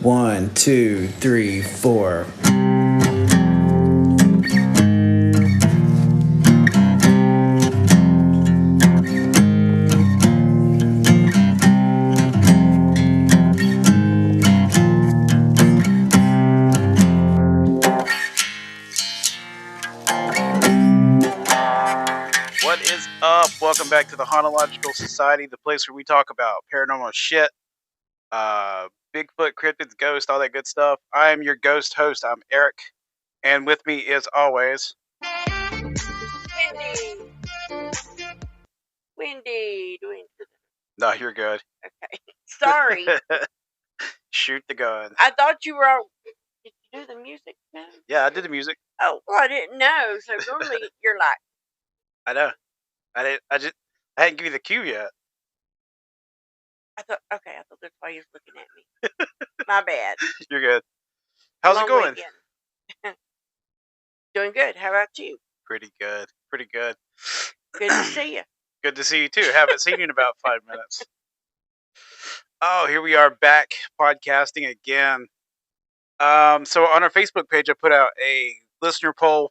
1, 2, 3, 4. What is up? Welcome back to the Hauntological Society, the place where we talk about paranormal shit, Bigfoot, cryptids, ghosts, all that good stuff. I am your ghost host. I'm Eric, and with me is always Wendy. No, you're good. Okay. Sorry. Shoot the gun. I thought you were all... Did you do the music now? Yeah, I did the music. Oh, well, I didn't know. So normally you're like... I know. I hadn't given you the cue yet. I thought that's why you was looking at me. My bad. You're good. How's it going? Doing good. How about you? Pretty good. Pretty good. Good to see you. Good to see you too. Haven't seen you in about 5 minutes. Oh, here we are back podcasting again. So on our Facebook page, I put out a listener poll.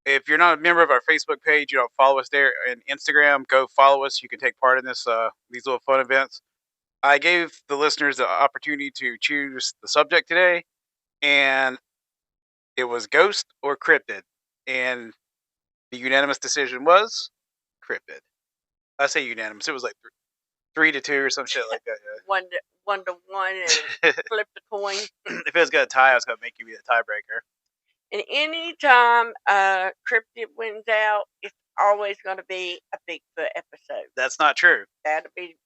If you're not a member of our Facebook page, you don't follow us there, and Instagram, go follow us. You can take part in these little fun events. I gave the listeners the opportunity to choose the subject today, and it was ghost or cryptid, and the unanimous decision was cryptid. I say unanimous. It was like 3-2 or some shit like that. Yeah. 1 to 1 and flip the coin. If it was gonna tie, I was gonna make you be the tiebreaker. And anytime cryptid wins out, it's always going to be a Bigfoot episode. That's not true. That'll be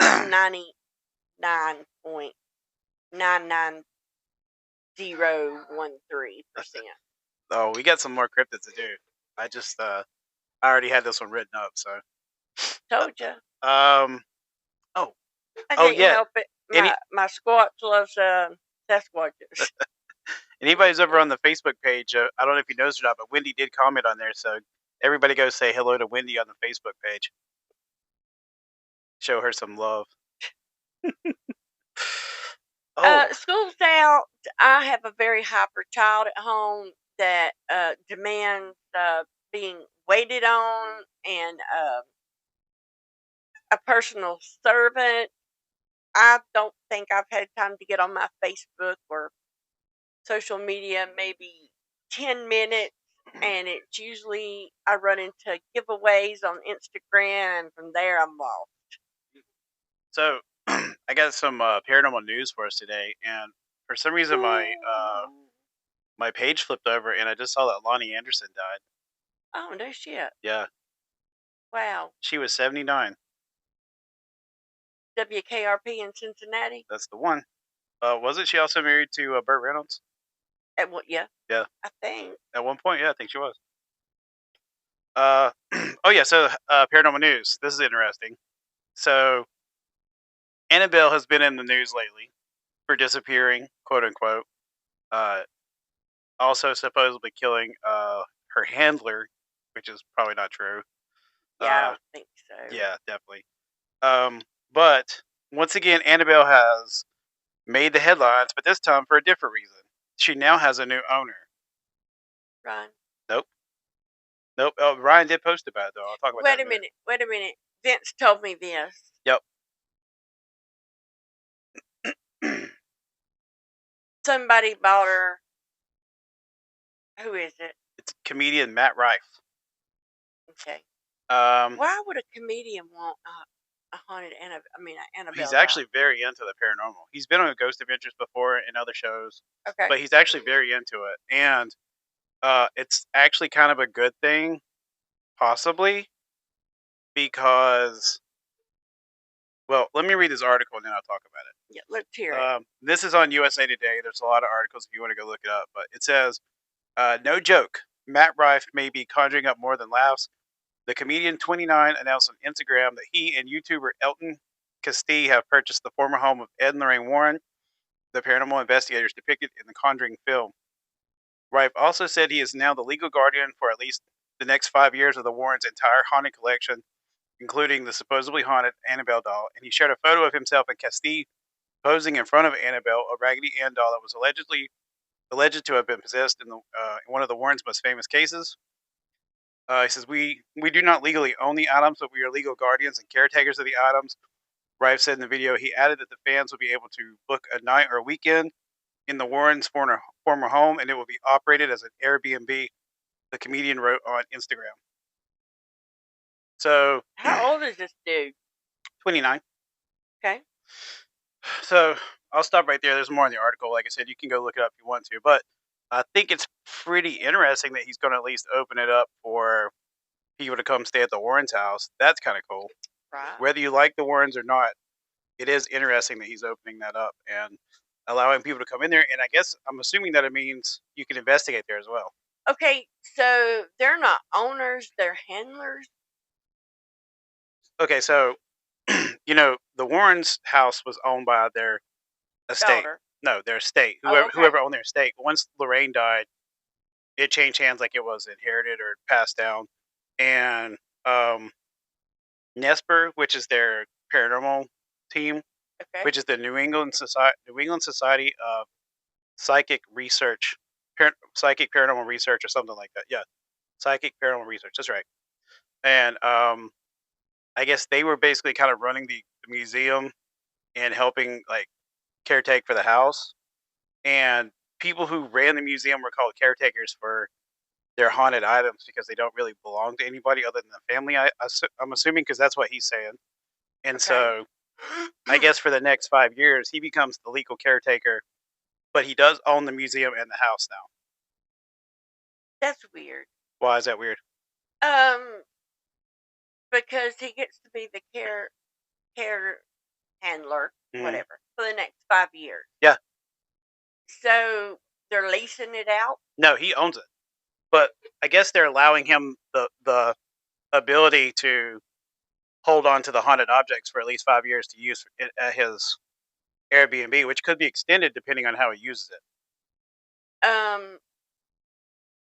99.99013%. Oh, we got some more cryptids to do. I already had this one written up, so. Told you. Oh. I can't help it. My squatch loves Sasquatches. Anybody's over on the Facebook page, I don't know if you noticed or not, but Wendy did comment on there, so everybody go say hello to Wendy on the Facebook page. Show her some love. School's out. I have a very hyper child at home that demands being waited on and a personal servant. I don't think I've had time to get on my Facebook or social media maybe 10 minutes, and it's usually I run into giveaways on Instagram, and from there I'm lost. So I got some paranormal news for us today, and for some reason my page flipped over, and I just saw that Lonnie Anderson died. Oh, no shit. Yeah. Wow. She was 79. WKRP in Cincinnati? That's the one. Wasn't she also married to Burt Reynolds? Yeah. Yeah. I think. At one point, yeah, I think she was. Oh yeah, so paranormal news. This is interesting. So Annabelle has been in the news lately for disappearing, quote unquote. Also supposedly killing her handler, which is probably not true. Yeah, I don't think so. Yeah, definitely. But once again, Annabelle has made the headlines, but this time for a different reason. She now has a new owner. Ryan? Nope. Oh, Ryan did post about it, though. I'll talk about that. Wait a minute. Vince told me this. Yep. Somebody bought her. Who is it? It's comedian Matt Rife. Okay. Why would a comedian want a haunted Annabelle? He's actually very into the paranormal. He's been on Ghost Adventures before and other shows. Okay. But he's actually very into it. And it's actually kind of a good thing, possibly, because... Well, let me read this article and then I'll talk about it. Yeah, let's hear it. This is on USA Today. There's a lot of articles if you want to go look it up. But it says, no joke, Matt Rife may be conjuring up more than laughs. The comedian 29 announced on Instagram that he and YouTuber Elton Castee have purchased the former home of Ed and Lorraine Warren, the paranormal investigators depicted in the Conjuring film. Rife also said he is now the legal guardian for at least the next 5 years of the Warrens' entire haunted collection, including the supposedly haunted Annabelle doll, and he shared a photo of himself and Castee posing in front of Annabelle, a Raggedy Ann doll that was alleged to have been possessed in one of the Warrens' most famous cases. He says, we do not legally own the items, but we are legal guardians and caretakers of the items. Rife said in the video. He added that the fans will be able to book a night or a weekend in the Warrens' former home, and it will be operated as an Airbnb, the comedian wrote on Instagram. So, How old is this dude? 29. Okay. So, I'll stop right there. There's more in the article. Like I said, you can go look it up if you want to. But I think it's pretty interesting that he's going to at least open it up for people to come stay at the Warrens' house. That's kind of cool. Right. Whether you like the Warrens or not, it is interesting that he's opening that up and allowing people to come in there. And I guess I'm assuming that it means you can investigate there as well. Okay, so they're not owners; they're handlers. Okay, so the Warrens' house was owned by their estate. Daughter. No, their estate. Oh, okay. Whoever owned their estate. Once Lorraine died, it changed hands, like it was inherited or passed down. And Nesper, which is their paranormal team, Okay. which is the New England Society of Psychic Research, Psychic Paranormal Research, or something like that. Yeah, Psychic Paranormal Research. That's right. And I guess they were basically kind of running the museum and helping like caretake for the house. And people who ran the museum were called caretakers for their haunted items because they don't really belong to anybody other than the family. I'm assuming, because that's what he's saying. And so I guess for the next 5 years, he becomes the legal caretaker, but he does own the museum and the house now. That's weird. Why is that weird? Because he gets to be the care handler, Mhm. whatever, for the next 5 years. Yeah. So they're leasing it out? No, he owns it. But I guess they're allowing him the ability to hold on to the haunted objects for at least 5 years to use it at his Airbnb, which could be extended depending on how he uses it.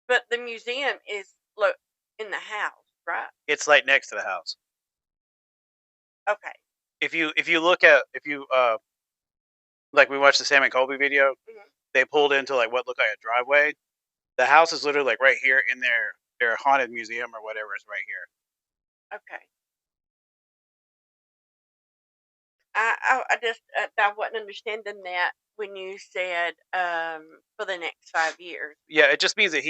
But the museum is in the house, right? It's like next to the house. Okay. If you look at like we watched the Sam and Colby video, they pulled into like what looked like a driveway. The house is literally like right here in their haunted museum or whatever is right here. Okay. I just I wasn't understanding that when you said for the next 5 years. Yeah, it just means that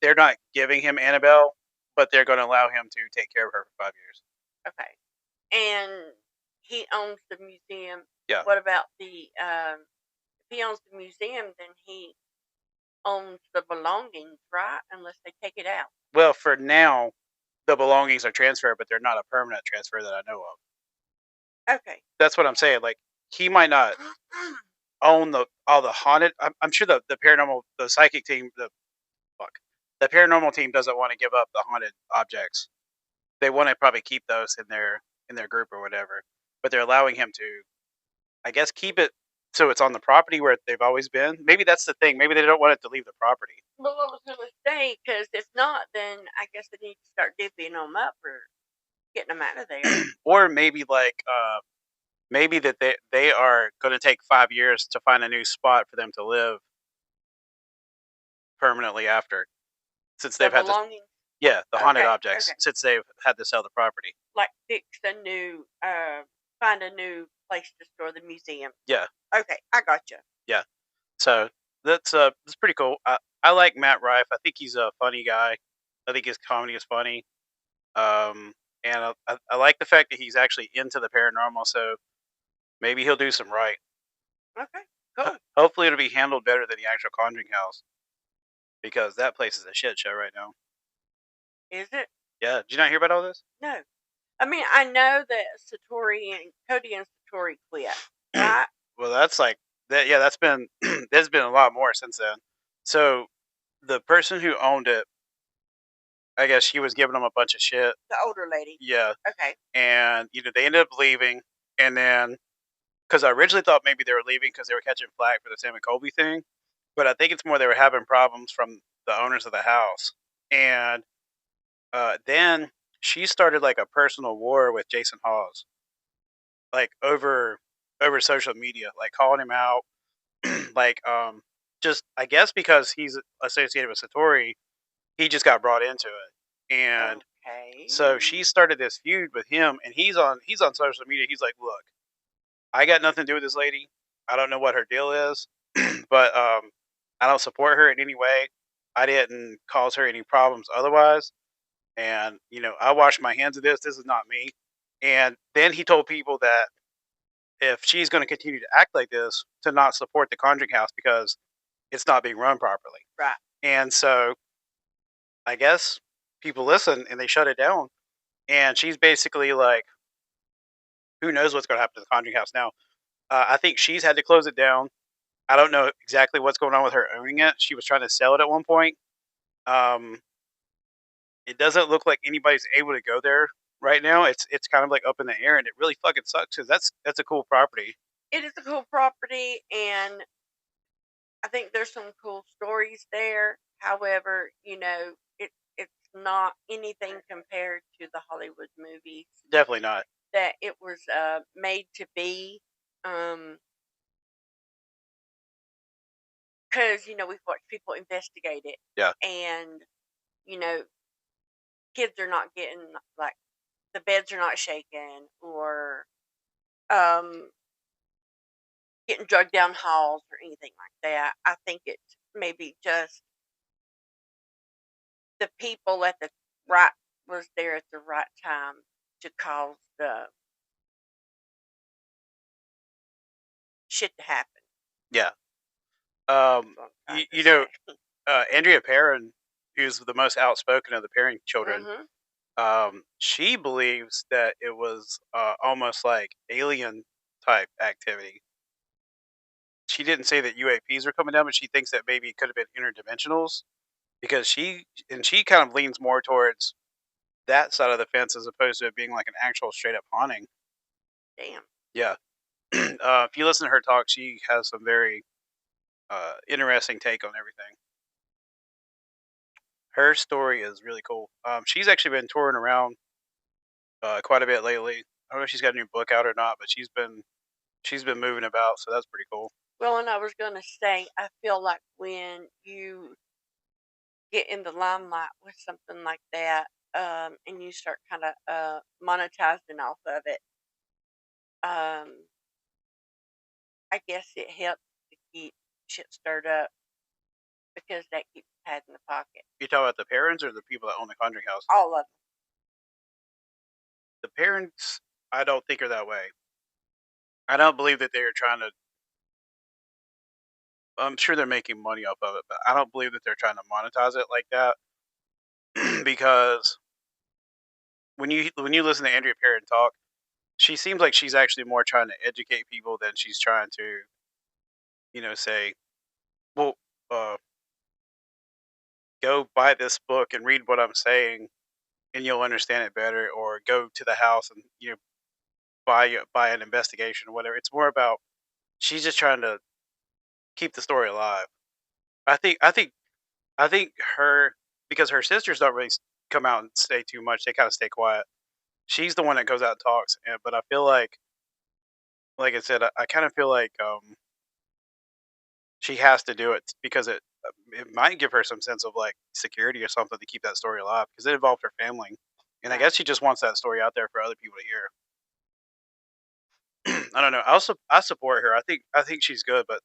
they're not giving him Annabelle, but they're going to allow him to take care of her for 5 years. Okay. And he owns the museum. Yeah. What about the if he owns the museum, then he owns the belongings, right? Unless they take it out. Well, for now, the belongings are transferred, but they're not a permanent transfer that I know of. Okay. That's what I'm saying. Like, he might not own all the haunted. I'm sure the paranormal, the psychic team, the paranormal team doesn't want to give up the haunted objects. They want to probably keep those in their group or whatever. But they're allowing him to, I guess, keep it so it's on the property where they've always been. Maybe that's the thing. Maybe they don't want it to leave the property. Well, I was going to say, because if not, then I guess they need to start divvying them up or getting them out of there. Or maybe maybe that they are going to take 5 years to find a new spot for them to live permanently after, since they've had belongings. The haunted objects, okay. Since they've had to sell the property. Like fix a new, find a new place to store the museum. Yeah. Okay, I gotcha. Yeah. So that's pretty cool. I like Matt Rife. I think he's a funny guy. I think his comedy is funny. And I like the fact that he's actually into the paranormal. So maybe he'll do some right. Okay, cool. Hopefully it'll be handled better than the actual Conjuring House, because that place is a shit show right now. Is it? Yeah. Did you not hear about all this? No. I mean, I know that Satori and Cody and Satori quit, right? Well, that's like that. Yeah, that's been there's been a lot more since then. So the person who owned it, I guess she was giving them a bunch of shit. The older lady. Yeah. Okay. And they ended up leaving, and then because I originally thought maybe they were leaving because they were catching flack for the Sam and Colby thing, but I think it's more they were having problems from the owners of the house, and then she started like a personal war with Jason Hawes, like over over social media, like calling him out, like just I guess because he's associated with Satori, he just got brought into it, and Okay. so she started this feud with him, and he's on social media. He's like, look, I got nothing to do with this lady. I don't know what her deal is, but I don't support her in any way. I didn't cause her any problems otherwise, and I wash my hands of this. This is not me. And then he told people that if she's going to continue to act like this, to not support the Conjuring House because it's not being run properly. Right. And so I guess people listen and they shut it down. And she's basically like, who knows what's going to happen to the Conjuring House now? I think she's had to close it down. I don't know exactly what's going on with her owning it. She was trying to sell it at one point. Um, it doesn't look like anybody's able to go there right now. It's kind of like up in the air, and it really fucking sucks because that's a cool property. It is a cool property, and I think there's some cool stories there. However, it's not anything compared to the Hollywood movies Definitely not. that it was made to be. Because we've watched people investigate it, Yeah. and kids are not getting, like, the beds are not shaken, or um getting drugged down halls or anything like that. I think it's maybe just the people at the right was there at the right time to cause the shit to happen. Yeah. That's what I'm trying to say. Andrea Perrin, who's the most outspoken of the Perrin children, Mhm. she believes that it was almost like alien type activity. She didn't say that UAPs were coming down, but she thinks that maybe it could have been interdimensionals because she kind of leans more towards that side of the fence as opposed to it being like an actual straight up haunting. Damn. Yeah. If you listen to her talk, she has some very interesting take on everything. Her story is really cool. She's actually been touring around quite a bit lately. I don't know if she's got a new book out or not, but she's been moving about, so that's pretty cool. Well, and I was gonna say, I feel like when you get in the limelight with something like that, and you start kind of monetizing off of it, um, I guess it helps to keep shit stirred up because that keeps a pad in the pocket. You talk about the parents or the people that own the Conjuring House? All of them. The parents, I don't think are that way. I don't believe that they are trying to. I'm sure they're making money off of it, but I don't believe that they're trying to monetize it like that. Because when you listen to Andrea Perrin talk, she seems like she's actually more trying to educate people than she's trying to, say, well, uh, go buy this book and read what I'm saying, and you'll understand it better, or go to the house and buy an investigation or whatever. It's more about she's just trying to keep the story alive. I think her because her sisters don't really come out and say too much. They kind of stay quiet. She's the one that goes out and talks. But I feel like I said, I kind of feel like she has to do it because it might give her some sense of like security or something to keep that story alive because it involved her family, and I Right. guess she just wants that story out there for other people to hear. I don't know. I support her. I think she's good, but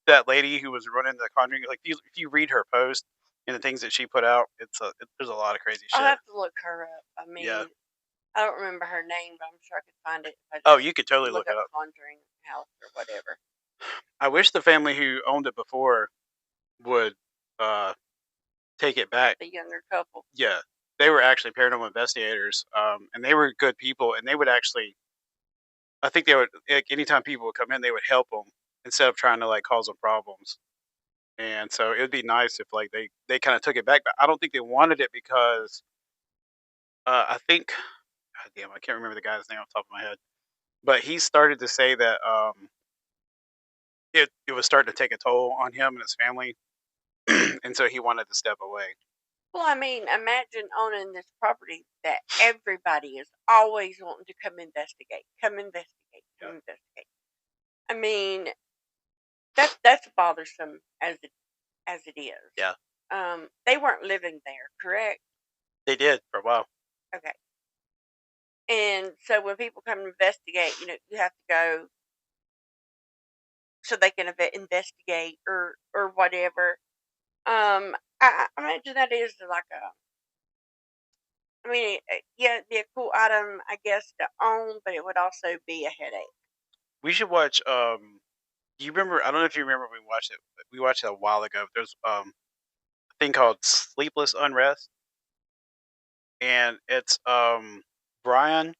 that lady who was running the Conjuring, like if you read her post and the things that she put out, there's a lot of crazy I'll shit. have to look her up. I mean, Yeah. I don't remember her name, but I'm sure I could find it if I Oh, just you could totally look look it up up. Conjuring House or whatever. I wish the family who owned it before would uh, take it back. The younger couple. Yeah, they were actually paranormal investigators, and they were good people, and they would actually. I think they would like anytime people would come in, they would help them instead of trying to like cause them problems. And so it would be nice if like they kind of took it back, but I don't think they wanted it because I think, God damn, I can't remember the guy's name off the top of my head, but he started to say that it was starting to take a toll on him and his family, and so he wanted to step away. Well, I mean, imagine owning this property that everybody is always wanting to come investigate, come investigate, come Yeah. investigate. I mean, that's bothersome as it is. Yeah, They weren't living there, correct? they did for a while. Okay. And so when people come to investigate, you have to go so they can investigate or whatever. I imagine that is like a. I mean, yeah, it'd be a cool item, I guess, to own, but it would also be a headache. We should watch. Do you remember? I don't know if you remember. We watched it. We watched it a while ago. There's a thing called Sleepless Unrest, and it's Brian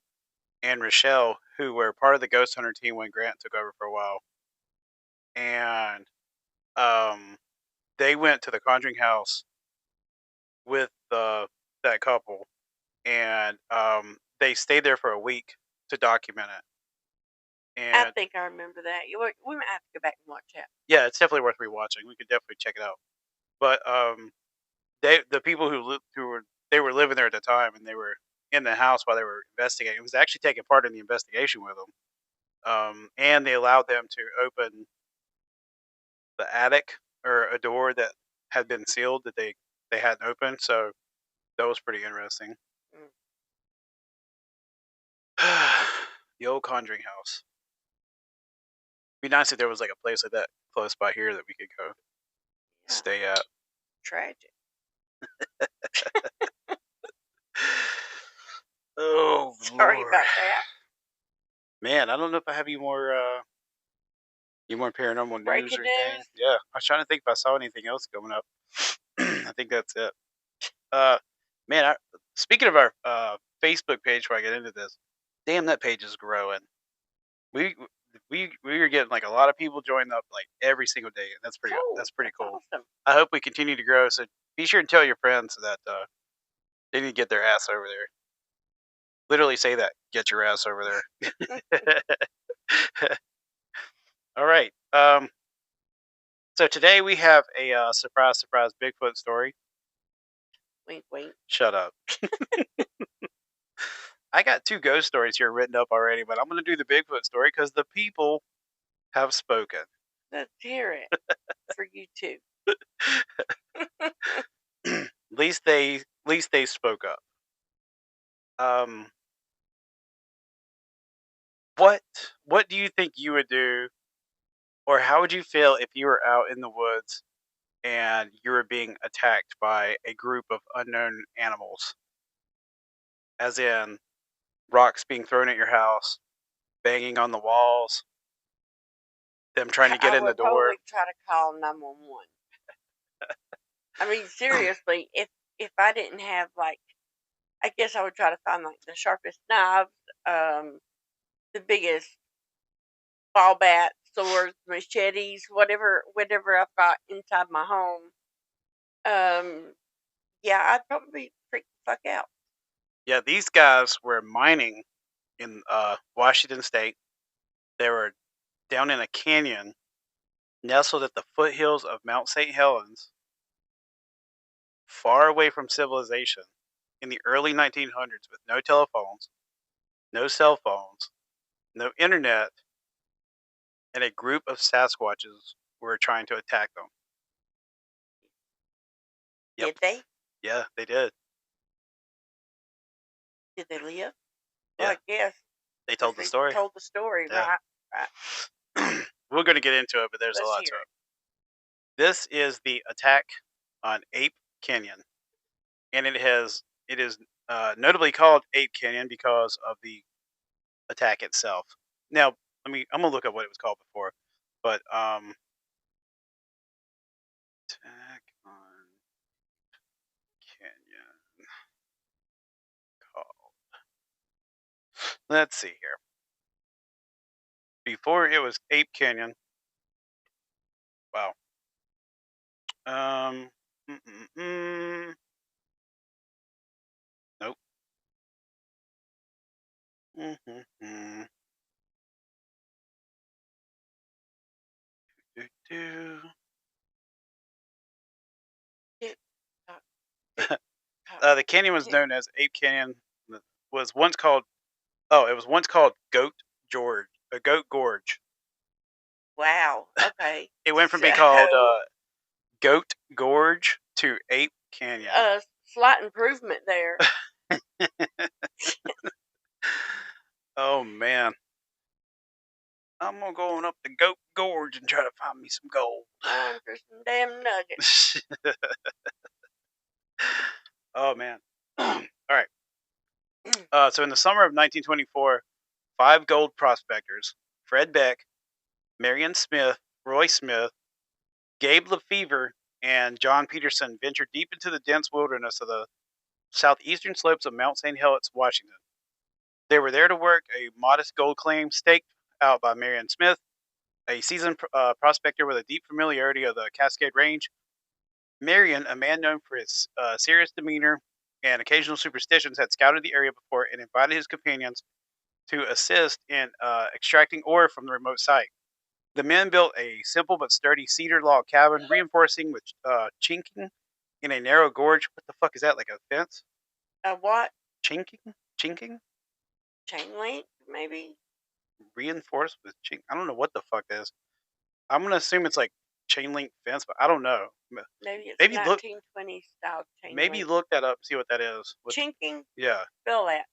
and Rochelle, who were part of the Ghost Hunter team when Grant took over for a while, and um, they went to the Conjuring house with that couple, and they stayed there for a week to document it. I And think I remember that. We might have to go back and watch that. yeah, it's definitely worth rewatching. We could definitely check it out. But the people who were living there at the time, and they were in the house while they were investigating. It was actually taking part in the investigation with them. And they allowed them to open the attic or a door that had been sealed that they hadn't opened. So that was pretty interesting. Mm. The old Conjuring house. Be nice if there was like a place like that close by here that we could go stay at. Tragic. Oh, Sorry Lord. about that. Man, I don't know if I have any more paranormal news Breaking or anything. news? Yeah, I was trying to think if I saw anything else coming up. I think that's it. Man, speaking of our Facebook page, before I get into this, damn, that page is growing. We are getting like a lot of people joining up like every single day, and that's pretty Cool. that's pretty That's cool. awesome. I hope we continue to grow. So be sure and tell your friends that they need to get their ass over there. Literally say that. Get your ass over there. All right. So today we have a surprise Bigfoot story. Wink, wink. Shut up. I got 2 ghost stories here written up already, but I'm going to do the Bigfoot story because the people have spoken. Let's hear it for you too. At least they spoke up. What do you think you would do, or how would you feel if you were out in the woods and you were being attacked by a group of unknown animals? As in rocks being thrown at your house, banging on the walls, them trying to get in the door. I would probably try to call 911. I mean, seriously, if I didn't have like, I guess I would try to find like the sharpest knives, the biggest ball bats, swords, machetes, whatever I've got inside my home. Yeah, I'd probably freak the fuck out. Yeah, these guys were mining in Washington State. They were down in a canyon nestled at the foothills of Mount St. Helens, far away from civilization, in the early 1900s with no telephones, no cell phones, no internet, and a group of Sasquatches were trying to attack them. Yep. Did they? Yeah, they did. Did they live? Yeah. Well, I guess. They told the story. Told the story, Yeah. right. We're going to get into it, but there's Let's a lot hear to it. it. This is the attack on Ape Canyon, and it is notably called Ape Canyon because of the attack itself. Now, I'm gonna look up what it was called before, but attack on Canyon called. Let's see here. Before it was Ape Canyon. Wow. Nope. Do. The canyon was known as Ape Canyon. Was once called. Oh, it was once called Goat Gorge. Wow. Okay. It went from being called Goat Gorge to Ape Canyon. Slight improvement there. Oh man, I'm gonna go on up the Goat Gorge and try to find me some gold. Time for some damn nuggets. Oh man. All right. So in the summer of 1924, 5 gold prospectors, Fred Beck, Marion Smith, Roy Smith, Gabe Lefevre, and John Peterson, ventured deep into the dense wilderness of the southeastern slopes of Mount St. Helens, Washington. They were there to work a modest gold claim staked out by Marion Smith, a seasoned prospector with a deep familiarity of the Cascade Range. Marion, a man known for his serious demeanor and occasional superstitions, had scouted the area before and invited his companions to assist in extracting ore from the remote site. The men built a simple but sturdy cedar log cabin, reinforcing with chinking in a narrow gorge. What the fuck is that? Like a fence? What? Chinking? Chinking? Chain link, maybe? Reinforced with chink? I don't know what the fuck that is. I'm gonna assume it's like chain link fence, but I don't know. Maybe it's Maybe look. 1920s style chain Maybe link. look that up. See what that is. Chinking? Yeah. Spell that.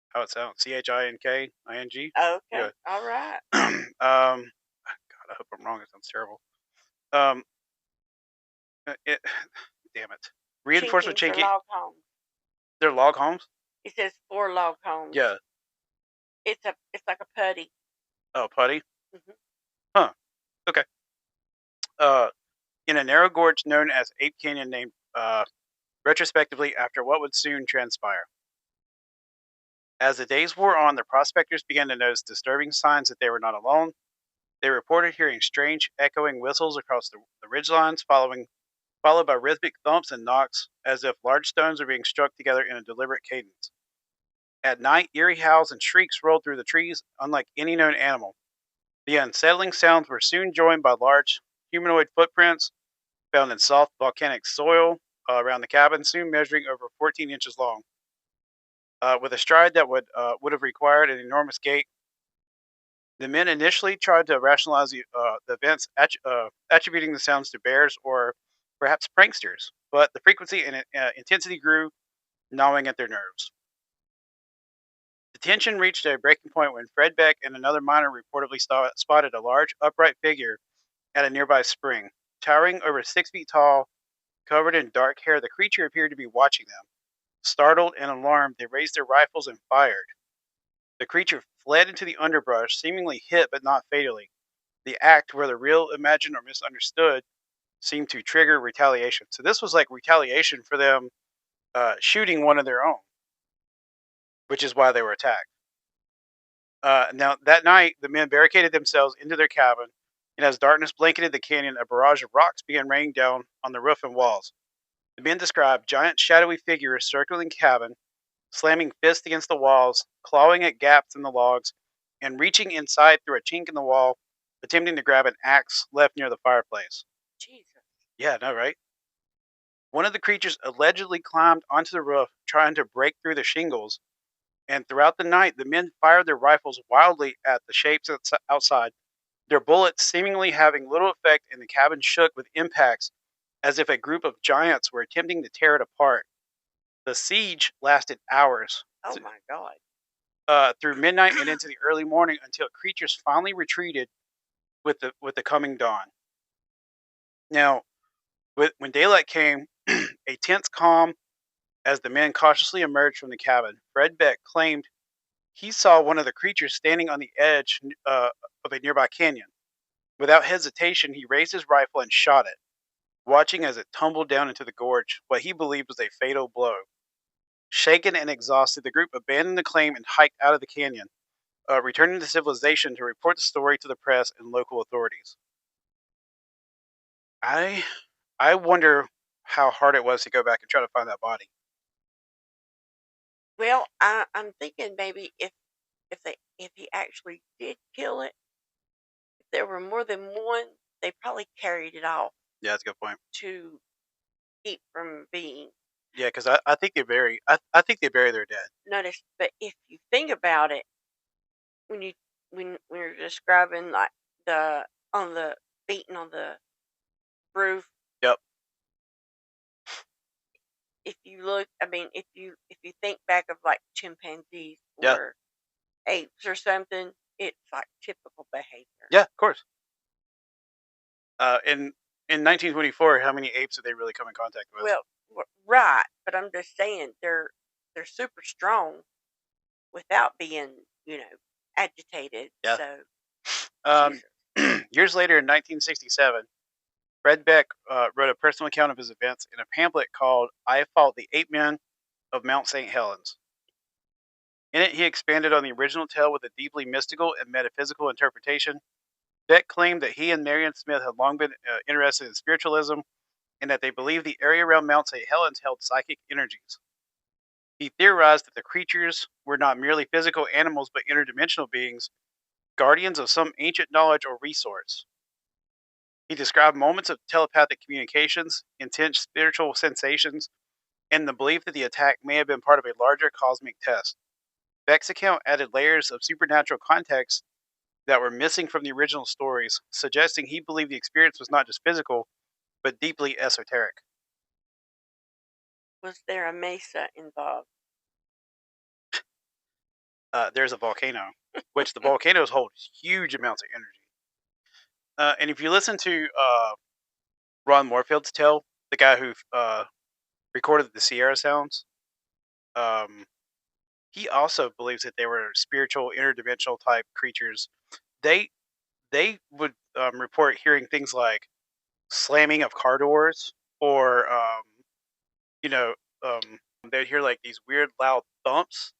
How it sounds? CHINKING. Okay. Yeah. All right. God, I hope I'm wrong. It sounds terrible. Damn it. Reinforced with Chinking for chinking. log homes. They're log homes. It says 4 log homes. Yeah. It's like a putty. Oh, putty. Mhm. Huh. Okay. In a narrow gorge known as Ape Canyon, named retrospectively after what would soon transpire. As the days wore on, the prospectors began to notice disturbing signs that they were not alone. They reported hearing strange, echoing whistles across the ridgelines, followed by rhythmic thumps and knocks, as if large stones were being struck together in a deliberate cadence. At night, eerie howls and shrieks rolled through the trees, unlike any known animal. The unsettling sounds were soon joined by large humanoid footprints found in soft volcanic soil around the cabin, soon measuring over 14 inches long. With a stride that would have required an enormous gait, the men initially tried to rationalize the events, attributing the sounds to bears or perhaps pranksters, but the frequency and intensity grew, gnawing at their nerves. The tension reached a breaking point when Fred Beck and another miner reportedly spotted a large, upright figure at a nearby spring. Towering over 6 feet tall, covered in dark hair, the creature appeared to be watching them. Startled and alarmed, they raised their rifles and fired. The creature fled into the underbrush, seemingly hit but not fatally. The act, whether real, imagined, or misunderstood, seemed to trigger retaliation. So this was like retaliation for them shooting one of their own, which is why they were attacked. Now, that night, the men barricaded themselves into their cabin, and as darkness blanketed the canyon, a barrage of rocks began raining down on the roof and walls. The men described giant shadowy figures circling the cabin, slamming fists against the walls, clawing at gaps in the logs, and reaching inside through a chink in the wall, attempting to grab an axe left near the fireplace. Jesus. Yeah, no, right? One of the creatures allegedly climbed onto the roof, trying to break through the shingles, and throughout the night, the men fired their rifles wildly at the shapes outside, their bullets seemingly having little effect, and the cabin shook with impacts as if a group of giants were attempting to tear it apart. The siege lasted hours. Oh my God. Through midnight and into the early morning until creatures finally retreated with the coming dawn. Now, when daylight came, a tense calm as the men cautiously emerged from the cabin. Fred Beck claimed he saw one of the creatures standing on the edge of a nearby canyon. Without hesitation, he raised his rifle and shot it, watching as it tumbled down into the gorge, what he believed was a fatal blow. Shaken and exhausted, the group abandoned the claim and hiked out of the canyon, returning to civilization to report the story to the press and local authorities. I wonder how hard it was to go back and try to find that body. Well, I'm thinking maybe if he actually did kill it, if there were more than one, they probably carried it off Yeah, that's a good point. to keep from being Yeah, because I think they bury. I think they bury their dead. noticed. But if you think about it, when you're describing like the on the beating on the roof. Yep. If you look, I mean, if you think back of like chimpanzees Yeah. or apes or something, it's like typical behavior. Yeah, of course. In 1924, how many apes did they really come in contact with? Well, right, but I'm just saying they're super strong without being, agitated. Yeah. So, Um, years later, in 1967, Fred Beck wrote a personal account of his events in a pamphlet called "I Fought the Ape Men of Mount St. Helens." In it, he expanded on the original tale with a deeply mystical and metaphysical interpretation. Beck claimed that he and Marion Smith had long been interested in spiritualism and that they believed the area around Mount St. Helens held psychic energies. He theorized that the creatures were not merely physical animals but interdimensional beings, guardians of some ancient knowledge or resource. He described moments of telepathic communications, intense spiritual sensations, and the belief that the attack may have been part of a larger cosmic test. Beck's account added layers of supernatural context that were missing from the original stories, suggesting he believed the experience was not just physical, but deeply esoteric. was there a mesa involved? There's a volcano, which the volcanoes hold huge amounts of energy. And if you listen to Ron Moorfield's tale, the guy who recorded the Sierra sounds, he also believes that they were spiritual, interdimensional type creatures. They would report hearing things like slamming of car doors, or you know, they'd hear like these weird loud thumps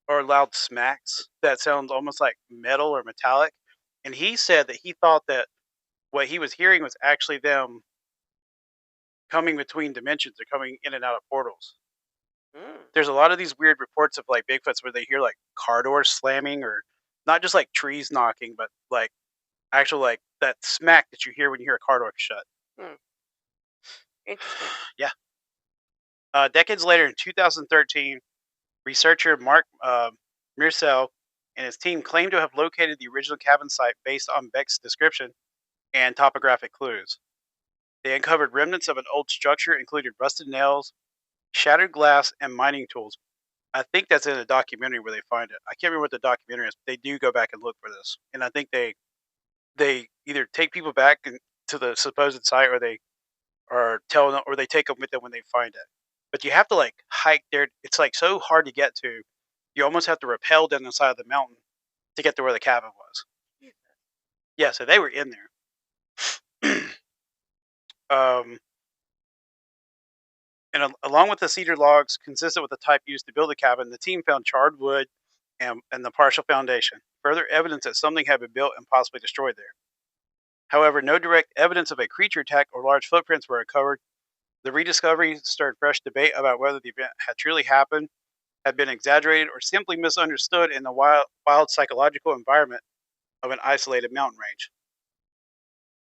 or loud smacks that sounds almost like metal or metallic. And he said that he thought that what he was hearing was actually them coming between dimensions or coming in and out of portals. There's a lot of these weird reports of like Bigfoots where they hear like car doors slamming, or not just like trees knocking, but like actual like that smack that you hear when you hear a car door shut. Interesting. Yeah. Decades later, in 2013, researcher Mark Mersell and his team claimed to have located the original cabin site based on Beck's description and topographic clues. They uncovered remnants of an old structure, including rusted nails, shattered glass, and mining tools. I think that's in a documentary where they find it. I can't remember what the documentary is, but they do go back and look for this. And I think they either take people back to the supposed site, or they take them with them when they find it. But you have to like hike there. It's like so hard to get to. You almost have to rappel down the side of the mountain to get to where the cabin was. Yeah, so they were in there. And along with the cedar logs consistent with the type used to build the cabin, the team found charred wood and the partial foundation, further evidence that something had been built and possibly destroyed there. However, no direct evidence of a creature attack or large footprints were recovered. The rediscovery stirred fresh debate about whether the event had truly happened, had been exaggerated, or simply misunderstood in the wild psychological environment of an isolated mountain range.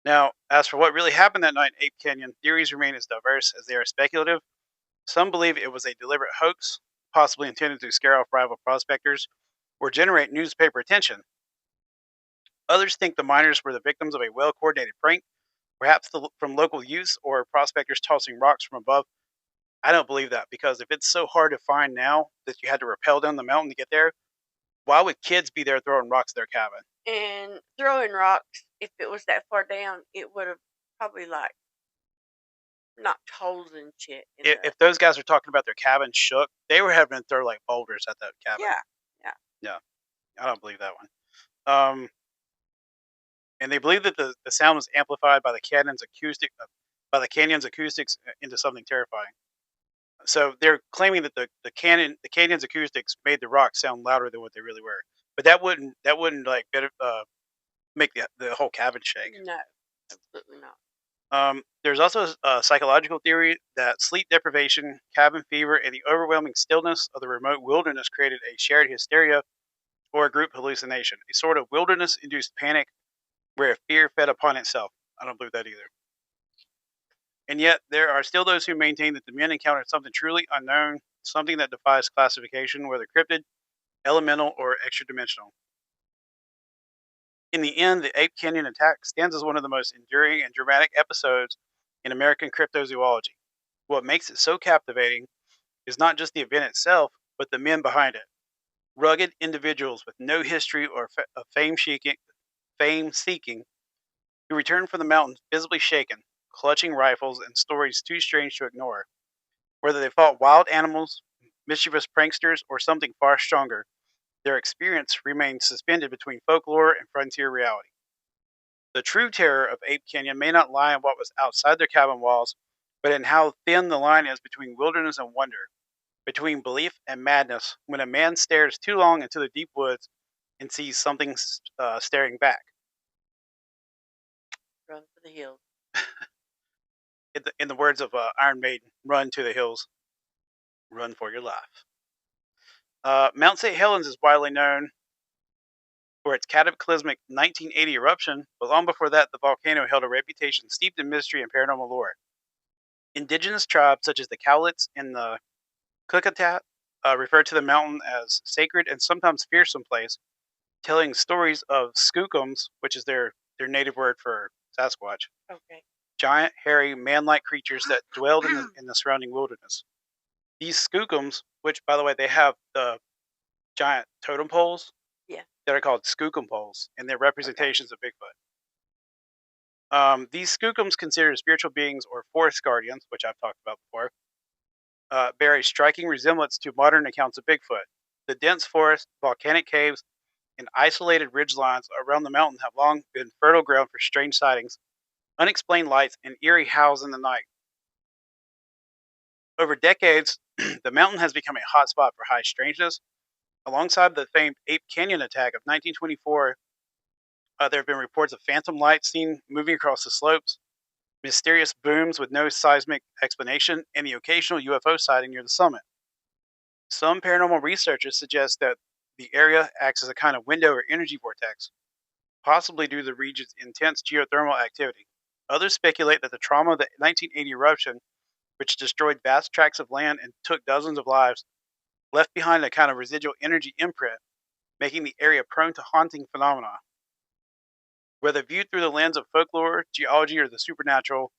Now, as for what really happened that night in Ape Canyon, theories remain as diverse as they are speculative. Some believe it was a deliberate hoax, possibly intended to scare off rival prospectors or generate newspaper attention. Others think the miners were the victims of a well-coordinated prank, perhaps from local youths or prospectors tossing rocks from above. I don't believe that, because if it's so hard to find now that you had to rappel down the mountain to get there, why would kids be there throwing rocks at their cabin? And throwing rocks, if it was that far down, it would have probably like knocked holes and shit. If those guys are talking about their cabin shook, they were having to throw like boulders at that cabin. Yeah. I don't believe that one. And they believe that the sound was amplified by the canyon's acoustics into something terrifying. So they're claiming that the canyon's acoustics made the rocks sound louder than what they really were. But that wouldn't like make the whole cabin shake. No, absolutely not. There's also a psychological theory that sleep deprivation, cabin fever, and the overwhelming stillness of the remote wilderness created a shared hysteria or a group hallucination, a sort of wilderness-induced panic where fear fed upon itself. I don't believe that either. And yet, there are still those who maintain that the men encountered something truly unknown, something that defies classification, whether cryptid, elemental, or extra-dimensional. In the end, the Ape Canyon attack stands as one of the most enduring and dramatic episodes in American cryptozoology. What makes it so captivating is not just the event itself, but the men behind it. Rugged individuals with no history or of fame seeking, who return from the mountains visibly shaken, clutching rifles and stories too strange to ignore. Whether they fought wild animals, mischievous pranksters, or something far stronger, their experience remains suspended between folklore and frontier reality. The true terror of Ape Canyon may not lie in what was outside their cabin walls, but in how thin the line is between wilderness and wonder, between belief and madness, when a man stares too long into the deep woods and sees something staring back. Run for the hills. In the words of Iron Maiden, run to the hills, run for your life. Mount St. Helens is widely known for its cataclysmic 1980 eruption, but long before that, the volcano held a reputation steeped in mystery and paranormal lore. Indigenous tribes such as the Cowlitz and the Klickitat referred to the mountain as sacred and sometimes fearsome place, telling stories of skookums, which is their native word for Sasquatch. Okay. Giant, hairy, man-like creatures that dwelled in the surrounding wilderness. These skookums, which, by the way, they have the giant totem poles that are called skookum poles, and they're representations of Bigfoot. These skookums, considered spiritual beings or forest guardians, which I've talked about before, bear a striking resemblance to modern accounts of Bigfoot. The dense forest, volcanic caves, and isolated ridgelines around the mountain have long been fertile ground for strange sightings, unexplained lights, and eerie howls in the night. Over decades, the mountain has become a hotspot for high strangeness. Alongside the famed Ape Canyon attack of 1924, there have been reports of phantom lights seen moving across the slopes, mysterious booms with no seismic explanation, and the occasional UFO sighting near the summit. Some paranormal researchers suggest that the area acts as a kind of window or energy vortex, possibly due to the region's intense geothermal activity. Others speculate that the trauma of the 1980 eruption, which destroyed vast tracts of land and took dozens of lives, left behind a kind of residual energy imprint, making the area prone to haunting phenomena. Whether viewed through the lens of folklore, geology, or the supernatural,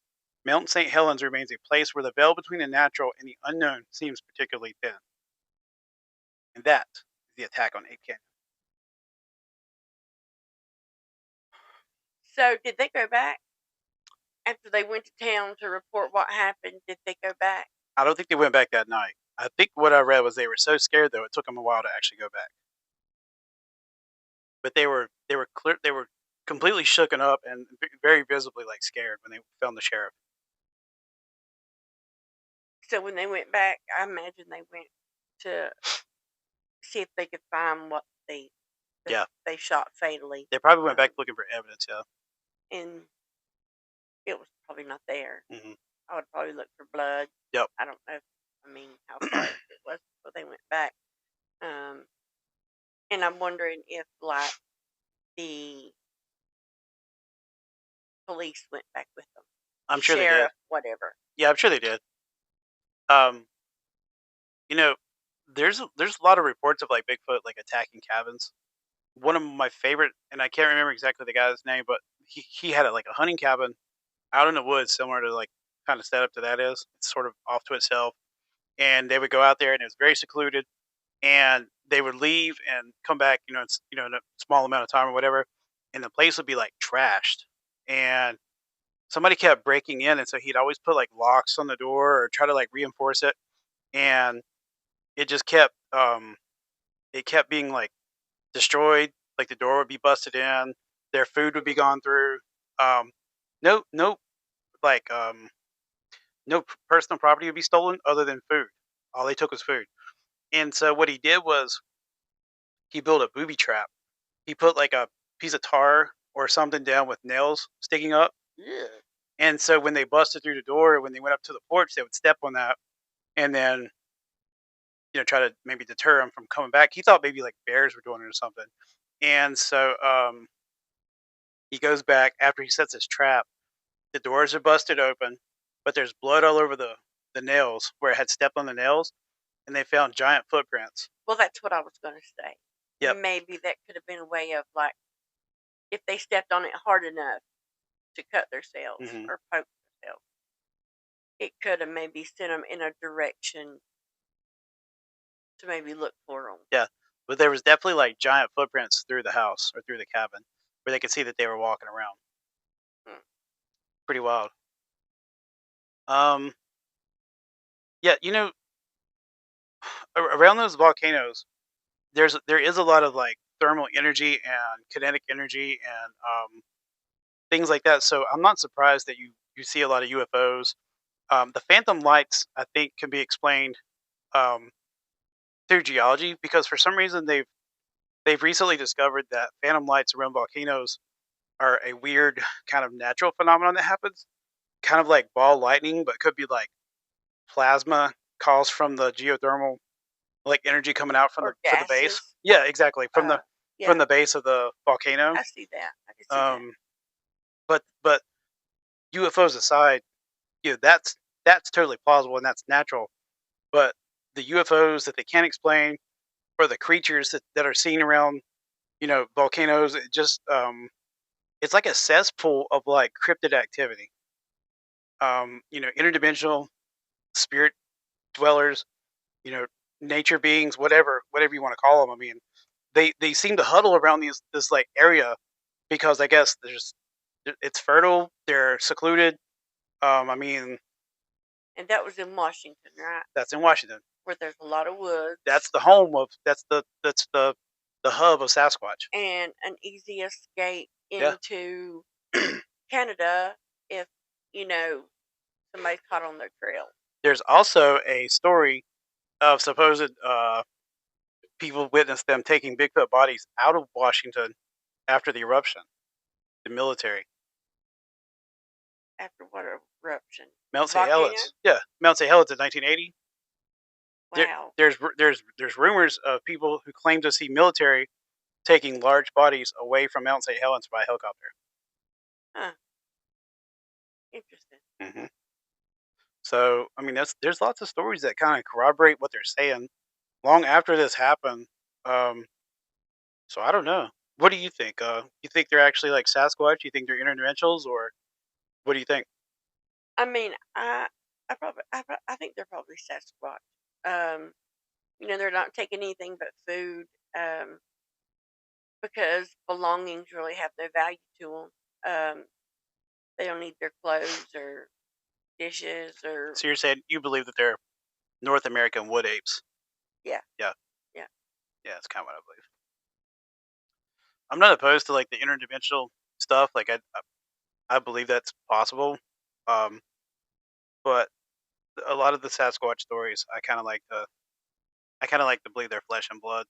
Mount St. Helens remains a place where the veil between the natural and the unknown seems particularly thin. And that is the attack on Ape Canyon. So, did they go back after they went to town to report what happened? Did they go back? I don't think they went back that night. I think what I read was they were so scared, though, it took them a while to actually go back. But they were completely shooken up and very visibly scared when they found the sheriff. So when they went back, I imagine they went to see if they could find what they shot fatally. They probably went back looking for evidence, yeah. And it was probably not there. Mm-hmm. I would probably look for blood. Yep. I don't know. How far it was before they went back. And I'm wondering if, the police went back with them. I'm sure Sheriff, they did. Whatever. Yeah, I'm sure they did. There's a lot of reports of Bigfoot attacking cabins. One of my favorite, and I can't remember exactly the guy's name, but he had a hunting cabin out in the woods, similar to kind of setup to that is. It's sort of off to itself, and they would go out there, and it was very secluded, and they would leave and come back, in a small amount of time or whatever, and the place would be trashed, and somebody kept breaking in, and so he'd always put locks on the door or try to reinforce it, and it just kept being destroyed. The door would be busted in, their food would be gone through. No personal property would be stolen other than food. All they took was food. And so what he did was he built a booby trap. He put a piece of tar or something down with nails sticking up. Yeah. And so when they busted through the door, when they went up to the porch, they would step on that and then try to maybe deter them from coming back. He thought maybe bears were doing it or something. And so he goes back after he sets his trap. The doors are busted open, but there's blood all over the nails where it had stepped on the nails, and they found giant footprints. Well, that's what I was going to say. Yep. Maybe that could have been a way of if they stepped on it hard enough to cut themselves Mhm. or poke themselves. It could have maybe sent them in a direction to maybe look for them. Yeah, but there was definitely like giant footprints through the house or through the cabin where they could see that they were walking around. Hmm. Pretty wild. Um, yeah, around those volcanoes, there is a lot of like thermal energy and kinetic energy and things like that. So I'm not surprised that you see a lot of UFOs. The phantom lights, I think, can be explained um, through geology because for some reason they've recently discovered that phantom lights around volcanoes are a weird kind of natural phenomenon that happens, kind of like ball lightning, but could be like plasma caused from the geothermal like energy coming out from Or the base. gases. Yeah, exactly from Yeah, the base of the volcano. I see that. I can see that. Um, but UFOs aside, that's totally plausible and that's natural. But the UFOs that they can't explain, or the creatures that are seen around, volcanoes, it's like a cesspool of like cryptid activity. Interdimensional spirit dwellers, you know, nature beings, whatever you want to call them. I mean, they seem to huddle around this like area because I guess it's fertile. They're secluded. I mean, And that was in Washington, right? that's in Washington. Where there's a lot of woods. That's the home of that's the hub of Sasquatch. And an easy escape Yeah. into Canada if, you know, somebody's caught on their trail. There's also a story of supposed people witnessed them taking Bigfoot bodies out of Washington after the eruption. The military. After what eruption? Mount St. Volcano? Helens. Yeah, Mount St. Helens in 1980. Wow. There's rumors of people who claim to see military taking large bodies away from Mount St. Helens by helicopter. Huh. Interesting. Mm-hmm. So I mean, there's lots of stories that kind of corroborate what they're saying long after this happened. Um, so I don't know. What do you think? You think they're actually like Sasquatch? You think they're interdimensionals, or what do you think? I mean, I think they're probably Sasquatch. Um, they're not taking anything but food. Because belongings really have no value to them. They don't need their clothes or dishes or So you're saying you believe that they're North American wood apes? yeah, Yeah, yeah. yeah, that's kind of what I believe. I'm not opposed to like the interdimensional stuff. Like I believe that's possible. Um, but a lot of the Sasquatch stories, I kind of like to believe they're flesh and blood.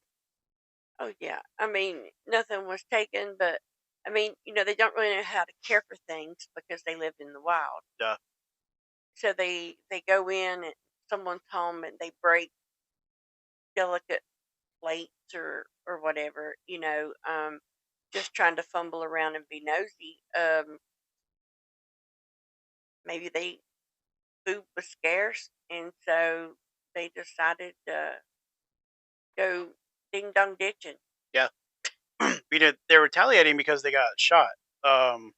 Oh yeah. I mean, nothing was taken, but I mean, they don't really know how to care for things because they lived in the wild. Yeah, So they go in at someone's home and they break delicate plates or whatever. Just trying to fumble around and be nosy. Maybe food was scarce, and so they decided to go ding dong ditching. yeah. They're retaliating because they got shot. Um,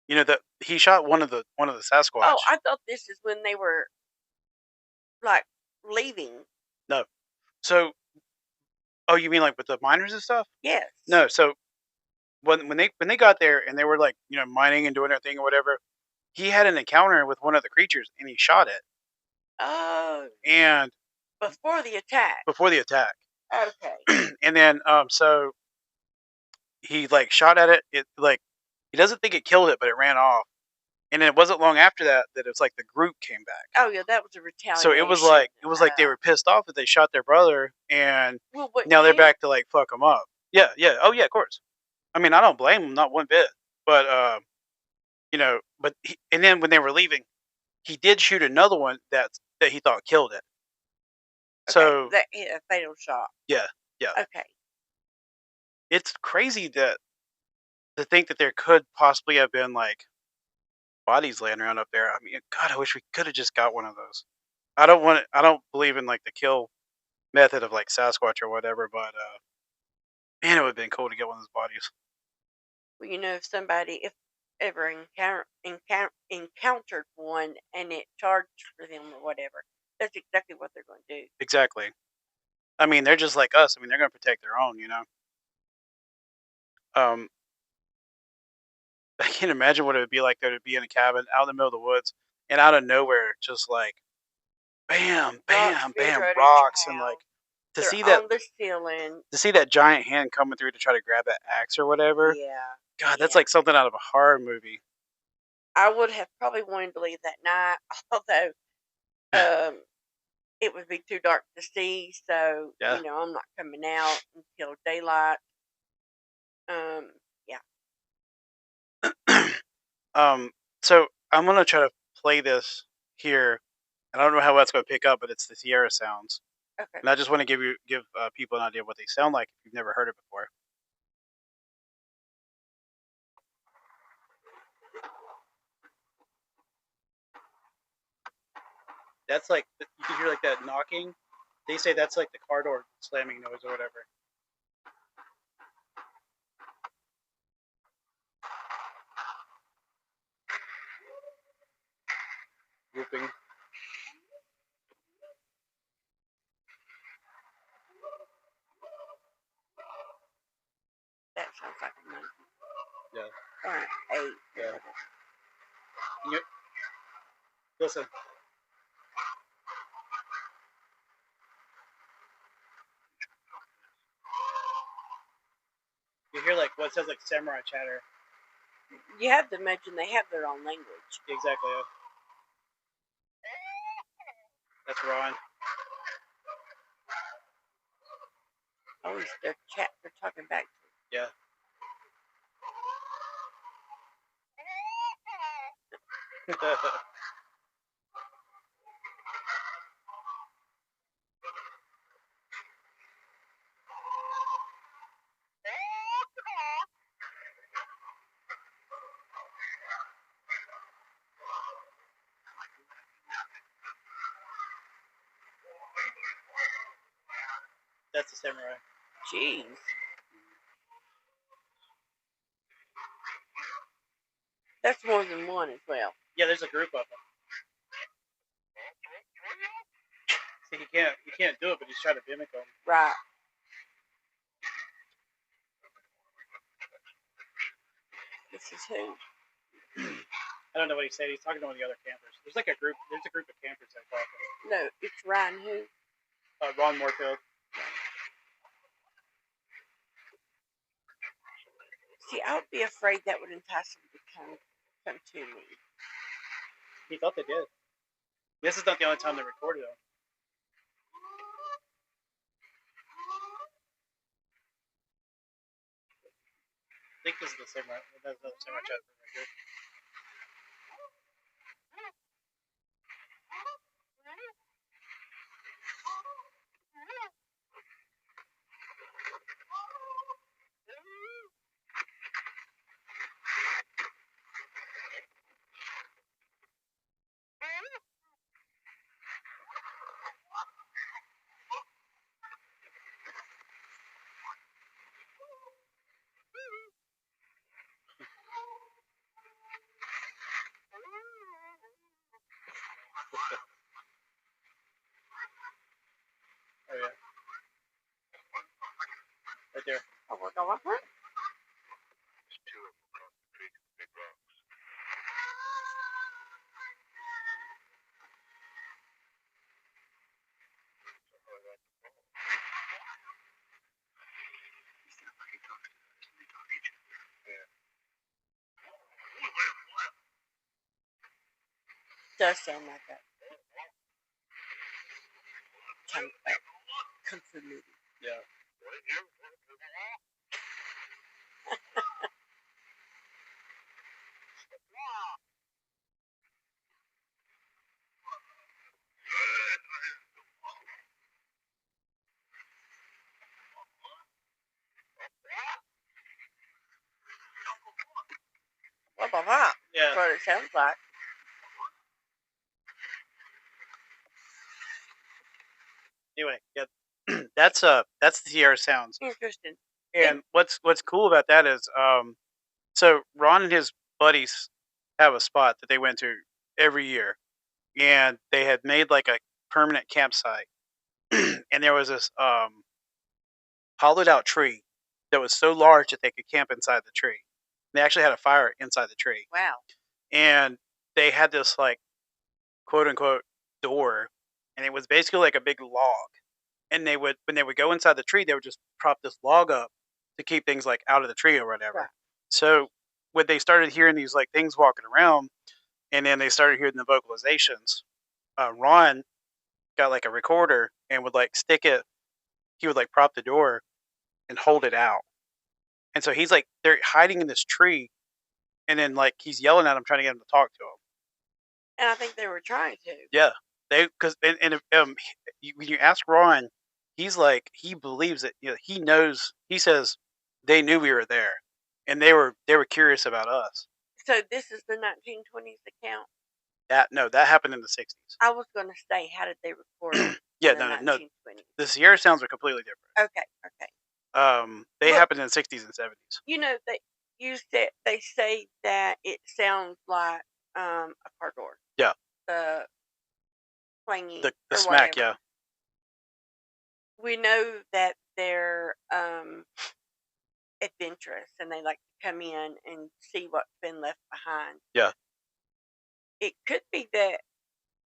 that he shot one of the Sasquatch. Oh, I thought this is when they were like leaving. No, so oh, you mean like with the miners and stuff? Yes. No, so when they got there and they were like mining and doing their thing or whatever, he had an encounter with one of the creatures and he shot it. Oh. And Before the attack. before the attack, Okay. and then so he like shot at it. It like he doesn't think it killed it, but it ran off. And then it wasn't long after that it's like the group came back. Oh yeah, that was a retaliation. So it was like they were pissed off that they shot their brother, and well, now they're back to like fuck them up. Yeah, yeah, oh yeah, of course. I mean, I don't blame them, not one bit. But and then when they were leaving, he did shoot another one that he thought killed it. Okay, So that hit a fatal shot. yeah, yeah, Okay. it's crazy to think that there could possibly have been like bodies laying around up there. I mean, God, I wish we could have just got one of those. I don't believe in like the kill method of like Sasquatch or whatever, but man, it would have been cool to get one of those bodies. Well, if somebody, if ever encountered one and it charged for them or whatever, that's exactly what they're going to do. Exactly. I mean, they're just like us. I mean, they're going to protect their own, Um, I can't imagine what it would be like though to be in a cabin out in the middle of the woods and out of nowhere, just like bam, Rocks bam, being bam, thrown at your rocks, and like house. to They're see that on the ceiling. giant hand coming through to try to grab that axe or whatever. Yeah. God, that's Yeah. like something out of a horror movie. I would have probably wanted to leave that night, although it would be too dark to see. So Yeah. I'm not coming out until daylight. Yeah. So I'm gonna try to play this here, and I don't know how that's gonna pick up, but it's the Sierra sounds, Okay. and I just want to give people an idea of what they sound like if you've never heard it before. That's like you can hear like that knocking. They say that's like the car door slamming noise or whatever. Whooping. That sounds like a monkey. Yeah. Or an ape. Yeah. Yep. Listen. You hear like what sounds like samurai chatter. You have to imagine they have their own language. Exactly. That's Ron. Oh, they're talking back. Yeah. That's the samurai. Jeez. That's more than one as well. Yeah, there's a group of them. See, he can't do it, but he's trying to mimic them. Right. This is who? I don't know what he said. He's talking to one of the other campers. There's a group of campers that talking. No, it's Ryan who? Ron Moorfield. See, I would be afraid that would entice him to come to me. He thought they did. This is not the only time they recorded them. I think this is the samurai. That's the samurai chat right here. Oh yeah. Right there. Oh, we're going for it? Does sound like that. Kung Fu movie. Yeah. Blah, blah, blah. Yeah. That's what it sounds like. Anyway, yeah. That's the Sierra sounds. Interesting. And what's cool about that is So Ron and his buddies have a spot that they went to every year, and they had made like a permanent campsite. And there was this hollowed out tree that was so large that they could camp inside the tree. They actually had a fire inside the tree, Wow. and they had this like quote unquote door, and it was basically like a big log. And they would, when they would go inside the tree, they would just prop this log up to keep things like out of the tree or whatever. Right. So when they started hearing these like things walking around, and then they started hearing the vocalizations, Ron got like a recorder and would like stick it. He would like prop the door and hold it out. And so he's like, they're hiding in this tree, and then like he's yelling at him, trying to get him to talk to him. And I think they were trying to. Yeah, they because when you ask Ron, he's like he believes it. You know, he knows. He says they knew we were there, and they were curious about us. So this is the 1920s account. That happened in the 60s. I was going to say, how did they record it? Yeah, in the no. 1920s? The Sierra sounds are completely different. Okay. They Look, happened in the 60s and 70s. You know, they say that it sounds like a car door. Yeah, The clanging. the or smack. whatever. Yeah, We know that they're adventurous and they like to come in and see what's been left behind. yeah, It could be that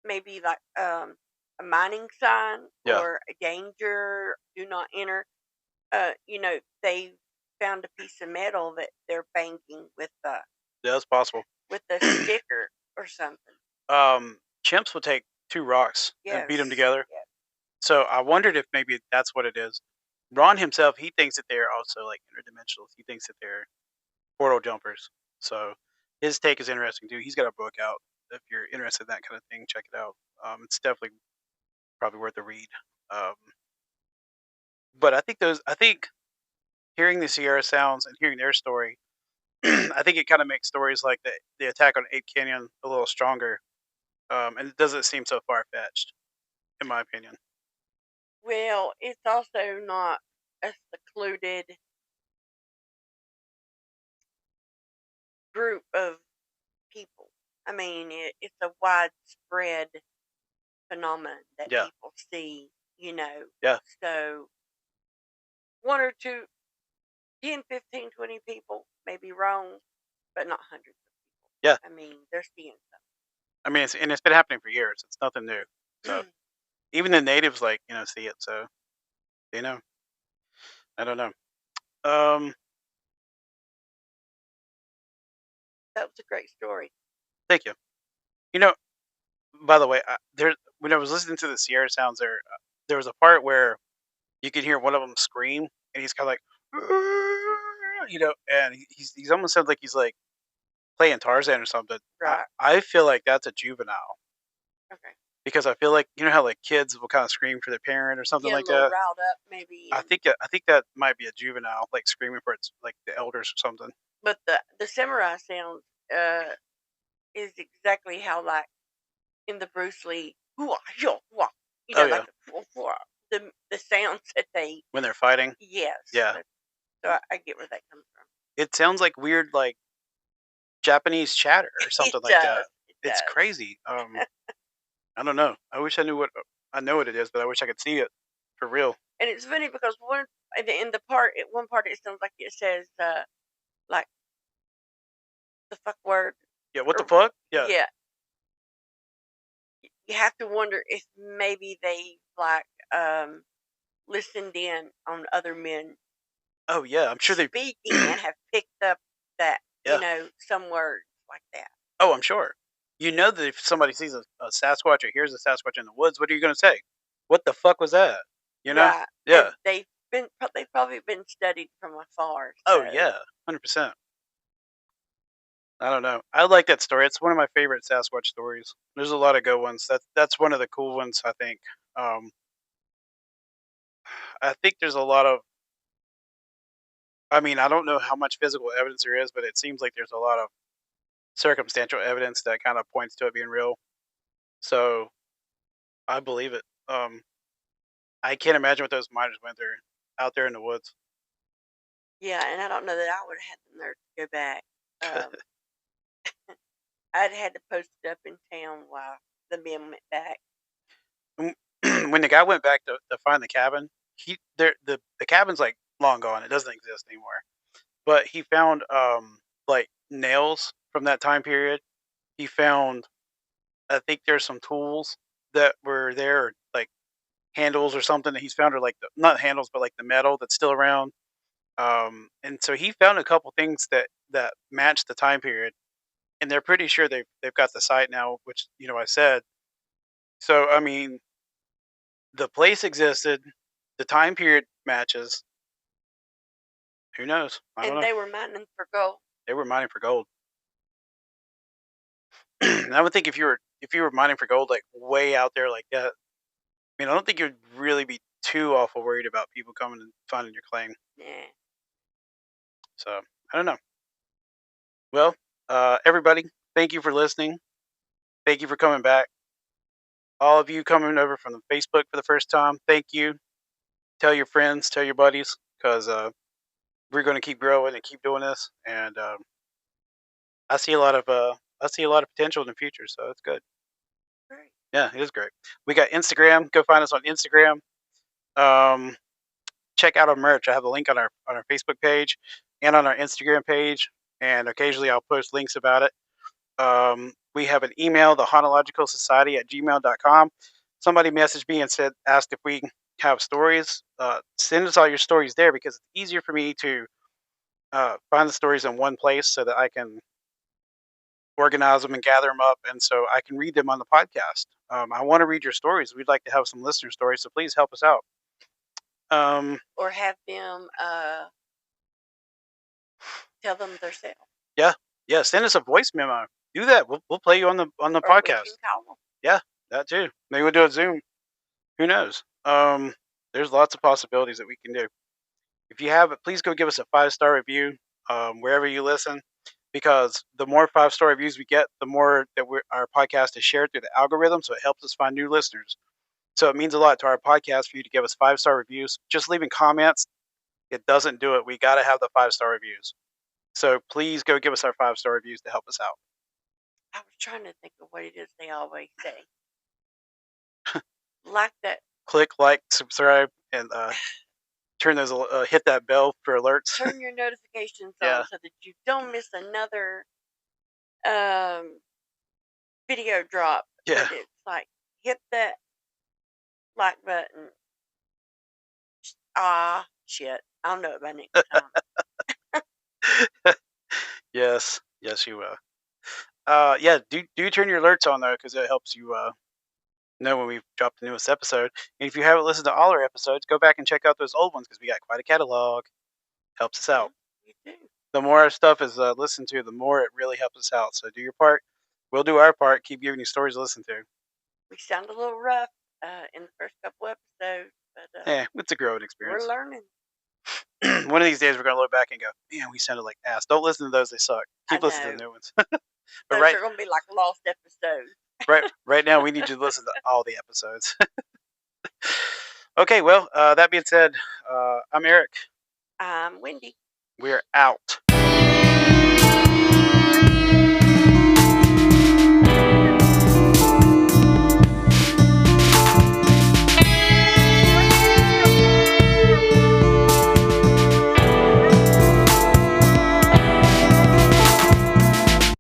maybe like a mining sign yeah. or a danger, do not enter. You know, they found a piece of metal that they're banking with Yeah, that's possible. with a sticker or something. Chimps would take two rocks and beat them Yes. together. Yes. So I wondered if maybe that's what it is. Ron himself, he thinks that they're also like interdimensionals. He thinks that they're portal jumpers. So his take is interesting too. He's got a book out. If you're interested in that kind of thing, check it out. It's definitely probably worth a read. Um, but I think hearing the Sierra sounds and hearing their story, I think it kind of makes stories like the attack on Ape Canyon a little stronger. And it doesn't seem so far fetched, in my opinion. Well, it's also not a secluded group of people. I mean, it's a widespread phenomenon that Yeah, people see, you know. yeah, So one or two, 10, 15, 20 people may be wrong, but not hundreds of people. yeah. I mean, they're seeing I mean, it's been happening for years. It's nothing new. So something. even the natives, like see it. So they know. I don't know. Um, That was a great story. Thank you. You know, by the way, there when I was listening to the Sierra sounds, there was a part where you could hear one of them scream, and he's kind of like, and he's almost sounds like he's like playing Tarzan or something. Right. I feel like that's a juvenile Okay. because I feel like how like kids will kind of scream for their parent or something Get like a little that. riled up, maybe. I think that might be a juvenile like screaming for its like the elders or something. But the samurai sound is exactly how, like, in the Bruce Lee, "Hoo-ah, yo-wah," Oh yeah, like the sounds that they, when they're fighting. yes. Yeah, So I get where that comes from. it sounds like weird like Japanese chatter or something It like does. that. It It's does. crazy. I don't know. I wish I knew I know what it is, but I wish I could see it for real. And it's funny because in the part, at one part, it sounds like it says, like, the fuck word. Yeah, what the Or, fuck? Yeah. yeah. You have to wonder if maybe they, like, listened in on other men Oh yeah, I'm sure they. speaking and have picked up that, Yeah. some words like that. Oh, I'm sure. You know that if somebody sees a Sasquatch or hears a Sasquatch in the woods, what are you going to say? What the fuck was that? You know? Right. Yeah. And they've probably been studied from afar. Oh So yeah, 100%. I don't know. I like that story. It's one of my favorite Sasquatch stories. There's a lot of good ones. That's one of the cool ones, I think. Um, I think there's a lot of. I mean, I don't know how much physical evidence there is, but it seems like there's a lot of circumstantial evidence that kind of points to it being real. So I believe it. I can't imagine what those miners went through out there in the woods. yeah, and I don't know that I would have had the nerve to go back. Um, I'd had to post it up in town while the men went back. When the guy went back to find the cabin, the cabin's like long gone. It doesn't exist anymore. But he found like nails from that time period. He found, I think there's some tools that were there, like handles or something that he's found, or like not handles, but like the metal that's still around. And so he found a couple things that match the time period, and they're pretty sure they've got the site now, which I said. So I mean, the place existed, the time period matches. Who knows? I don't And know. they were mining for gold. They were mining for gold. I would think if you were mining for gold like way out there like that, I mean, I don't think you'd really be too awful worried about people coming and finding your claim. Yeah. So I don't know. Well, everybody, thank you for listening. Thank you for coming back. All of you coming over from the Facebook for the first time, thank you. Tell your friends, tell your buddies, because we're going to keep growing and keep doing this. And I see a lot of potential in the future, so it's good. Great. Yeah, it is great. We got Instagram. Go find us on Instagram. Check out our merch. I have a link on our Facebook page and on our Instagram page, and occasionally I'll post links about it. We have an email, the Hauntological Society at gmail.com. Somebody messaged me and asked if we have stories. Send us all your stories there, because it's easier for me to find the stories in one place so that I can organize them and gather them up, and so I can read them on the podcast. I want to read your stories. We'd like to have some listener stories, so please help us out. Or have them tell them themselves. Yeah. Send us a voice memo. Do that. We'll play you on the Or podcast. we can call them. Yeah, that too. Maybe we'll do a Zoom. Who knows? There's lots of possibilities that we can do. If you have it, please go give us a 5-star review wherever you listen, because the more 5-star reviews we get, the more that our podcast is shared through the algorithm, so it helps us find new listeners. So it means a lot to our podcast for you to give us 5-star reviews. Just leaving comments, it doesn't do it. We got to have the 5-star reviews. So please go give us our 5-star reviews to help us out. I was trying to think of what it is they always say. Like that. Click like, subscribe, and turn those hit that bell for alerts. Turn your notifications Yeah. on so that you don't miss another video drop. Yeah. But it's like, hit that like button. Shit. I'll know it by next time. Yes, you will. Yeah, do turn your alerts on though, because it helps you know when we've dropped the newest episode. And if you haven't listened to all our episodes, go back and check out those old ones, because we got quite a catalog. Helps us out. You do. The more our stuff is listened to, the more it really helps us out. So do your part. We'll do our part. Keep giving you stories to listen to. We sound a little rough in the first couple episodes, but Yeah, it's a growing experience. we're learning. One of these days, we're going to look back and go, man, we sounded like ass. Don't listen to those. They suck. Keep I listening to know. the new ones. Those right, are going to be like lost episodes. right now, we need you to listen to all the episodes. Okay, well, that being said, I'm Eric. I'm Wendy. We're out.